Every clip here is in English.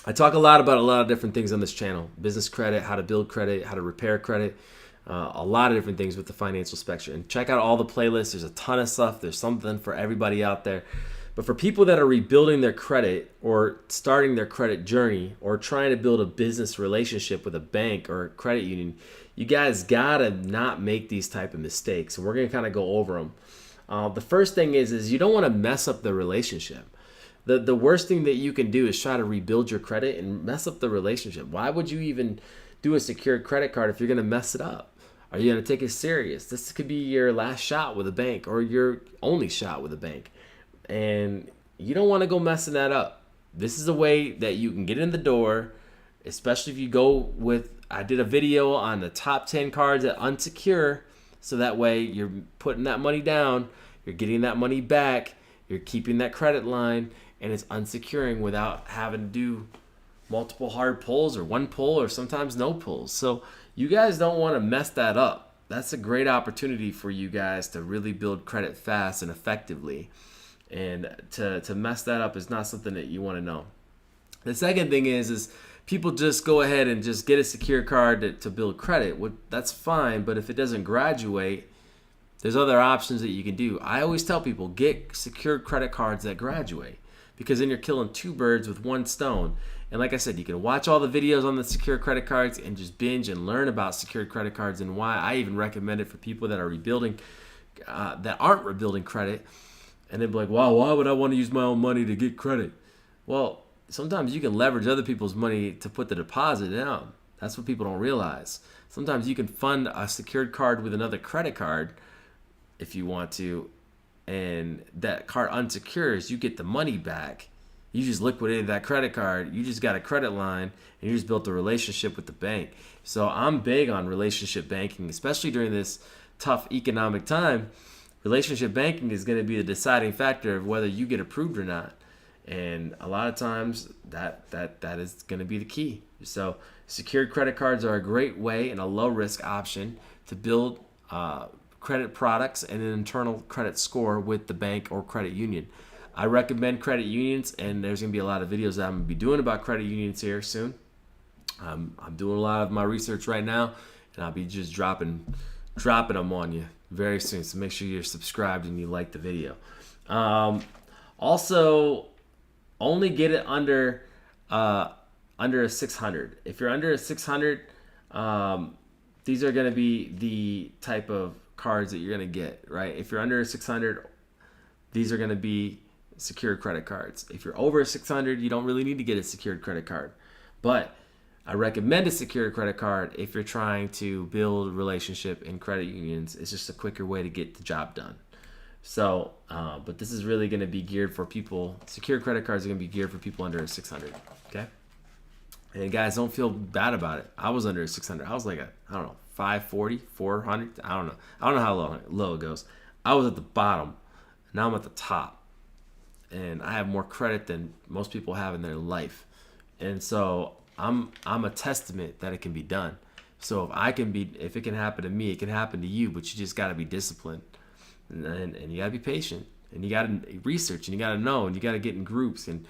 I talk a lot about a lot of different things on this channel: business credit, how to build credit, how to repair credit, a lot of different things with the financial spectrum. And check out all the playlists. There's a ton of stuff. There's something for everybody out there. But for people that are rebuilding their credit or starting their credit journey or trying to build a business relationship with a bank or a credit union, you guys gotta not make these type of mistakes. And we're gonna kind of go over them. The first thing is you don't want to mess up the relationship. The worst thing that you can do is try to rebuild your credit and mess up the relationship. Why would you even do a secured credit card if you're gonna mess it up? Are you gonna take it serious? This could be your last shot with a bank or your only shot with a bank. And you don't want to go messing that up. This is a way that you can get in the door, especially if you go with, I did a video on the top 10 cards that unsecure, so that way you're putting that money down, you're getting that money back, you're keeping that credit line, and it's unsecuring without having to do multiple hard pulls or one pull or sometimes no pulls. So you guys don't want to mess that up. That's a great opportunity for you guys to really build credit fast and effectively. And to mess that up is not something that you want to know. The second thing is people just go ahead and just get a secure card to build credit. That's fine, but if it doesn't graduate, there's other options that you can do. I always tell people, get secured credit cards that graduate, because then you're killing two birds with one stone. And like I said, you can watch all the videos on the secure credit cards and just binge and learn about secured credit cards and why. I even recommend it for people that are rebuilding, that aren't rebuilding credit. And they'd be like, wow, why would I want to use my own money to get credit? Well, sometimes you can leverage other people's money to put the deposit down. That's what people don't realize. Sometimes you can fund a secured card with another credit card if you want to, and that card unsecures, you get the money back. You just liquidated that credit card. You just got a credit line, and you just built a relationship with the bank. So I'm big on relationship banking, especially during this tough economic time. Relationship banking is going to be the deciding factor of whether you get approved or not. And a lot of times that is going to be the key. So secured credit cards are a great way and a low risk option to build credit products and an internal credit score with the bank or credit union. I recommend credit unions, and there's going to be a lot of videos that I'm going to be doing about credit unions here soon. I'm doing a lot of my research right now, and I'll be just dropping them on you very soon. So make sure you're subscribed and you like the video. Also, only get it under a 600. If you're under a 600, these are going to be the type of cards that you're going to get, right? If you're under a 600, these are going to be secured credit cards. If you're over a 600, you don't really need to get a secured credit card. But I recommend a secured credit card if you're trying to build a relationship in credit unions. It's just a quicker way to get the job done. So, but this is really going to be geared for people. Secured credit cards are going to be geared for people under a 600. Okay. And guys, don't feel bad about it. I was under a 600. I was like I don't know, 540, 400. I don't know. I don't know how low it goes. I was at the bottom. Now I'm at the top. And I have more credit than most people have in their life. And so I'm a testament that it can be done. So if it can happen to me, it can happen to you, but you just got to be disciplined. And you got to be patient, and you got to research, and you got to know, and you got to get in groups. And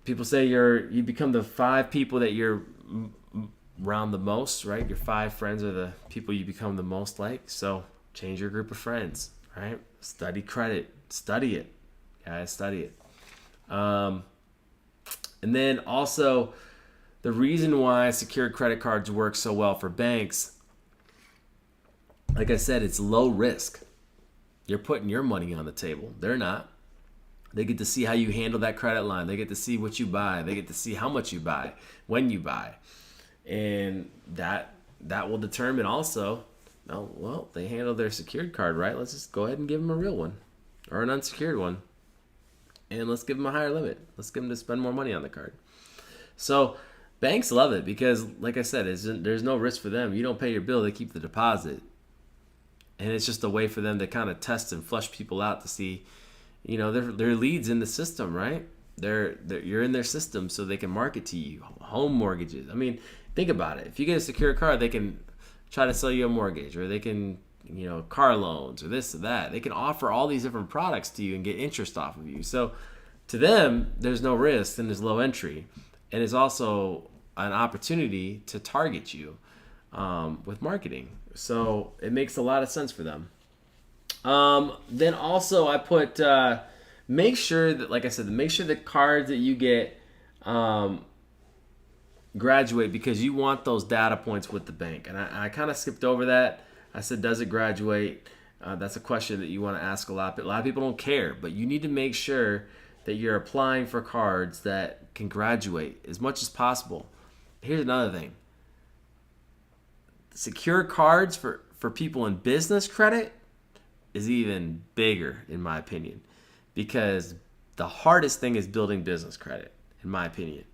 people say you become the 5 people that you're around the most, right? Your 5 friends are the people you become the most like. So change your group of friends, right? Study credit, study it, guys, study it. And then also, the reason why secured credit cards work so well for banks, like I said, it's low risk. You're putting your money on the table. They're not. They get to see how you handle that credit line. They get to see what you buy. They get to see how much you buy, when you buy. And that will determine also, well, they handle their secured card right. Let's just go ahead and give them a real one or an unsecured one. And let's give them a higher limit. Let's get them to spend more money on the card. So banks love it because, like I said, there's no risk for them. You don't pay your bill. They keep the deposit. And it's just a way for them to kind of test and flush people out to see, their leads in the system, right? You're in their system so they can market to you. Home mortgages. I mean, think about it. If you get a secure card, they can try to sell you a mortgage, or they can, car loans, or this or that. They can offer all these different products to you and get interest off of you. So To them, there's no risk and there's low entry. And it's also an opportunity to target you with marketing. So it makes a lot of sense for them. Then also I put, make sure that, like I said, make sure the cards that you get graduate, because you want those data points with the bank. And I kind of skipped over that. I said, does it graduate? That's a question that you want to ask a lot. But a lot of people don't care, but you need to make sure that you're applying for cards that can graduate as much as possible. Here's another thing. Secure cards for people in business credit is even bigger, in my opinion, because the hardest thing is building business credit, in my opinion.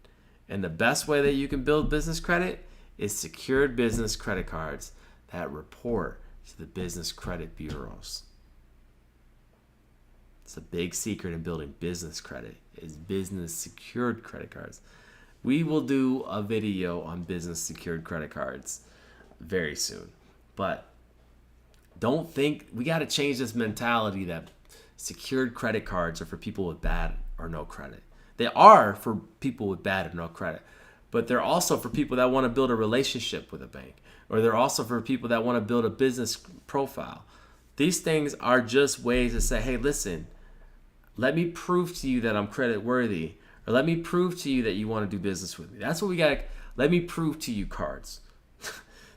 And the best way that you can build business credit is secured business credit cards that report to the business credit bureaus. It's a big secret in building business credit, is business secured credit cards. We will do a video on business secured credit cards very soon. But don't think, we got to change this mentality that secured credit cards are for people with bad or no credit. They are for people with bad or no credit, but they're also for people that want to build a relationship with a bank, or they're also for people that want to build a business profile. These things are just ways to say, hey, listen, let me prove to you that I'm credit worthy, or let me prove to you that you want to do business with me. That's what we got. Let me prove to you cards.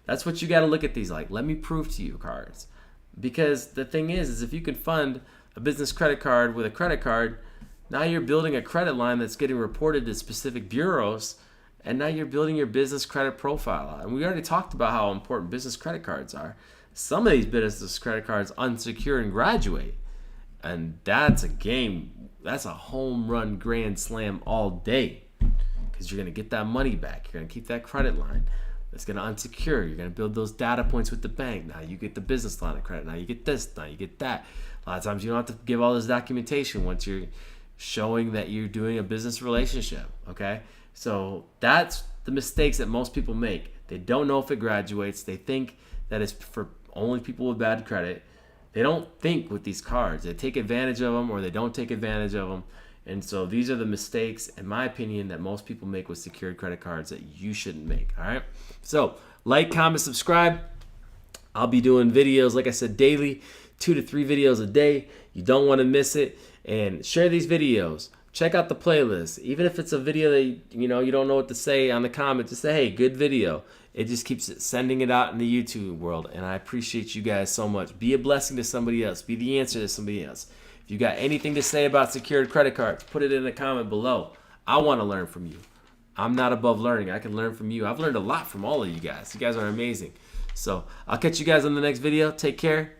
That's what you got to look at these like. Let me prove to you cards. Because the thing is if you can fund a business credit card with a credit card, now you're building a credit line that's getting reported to specific bureaus, and now you're building your business credit profile. And we already talked about how important business credit cards are. Some of these business credit cards unsecure and graduate. And that's a game. That's a home run grand slam all day, because you're going to get that money back. You're going to keep that credit line. It's going to unsecure. You're going to build those data points with the bank. Now you get the business line of credit. Now you get this. Now you get that. A lot of times you don't have to give all this documentation once you're showing that you're doing a business relationship. Okay? So that's the mistakes that most people make. They don't know if it graduates. They think that it's for only people with bad credit. They don't think with these cards. They take advantage of them, or they don't take advantage of them. And so these are the mistakes, in my opinion, that most people make with secured credit cards that you shouldn't make. All right? So like, comment, subscribe. I'll be doing videos, like I said, daily, 2 to 3 videos a day. You don't want to miss it. And share these videos. Check out the playlist. Even if it's a video that you don't know what to say on the comment, just say, hey, good video. It just keeps sending it out in the YouTube world. And I appreciate you guys so much. Be a blessing to somebody else. Be the answer to somebody else. If you got anything to say about secured credit cards, put it in the comment below. I want to learn from you. I'm not above learning. I can learn from you. I've learned a lot from all of you guys. You guys are amazing. So I'll catch you guys on the next video. Take care.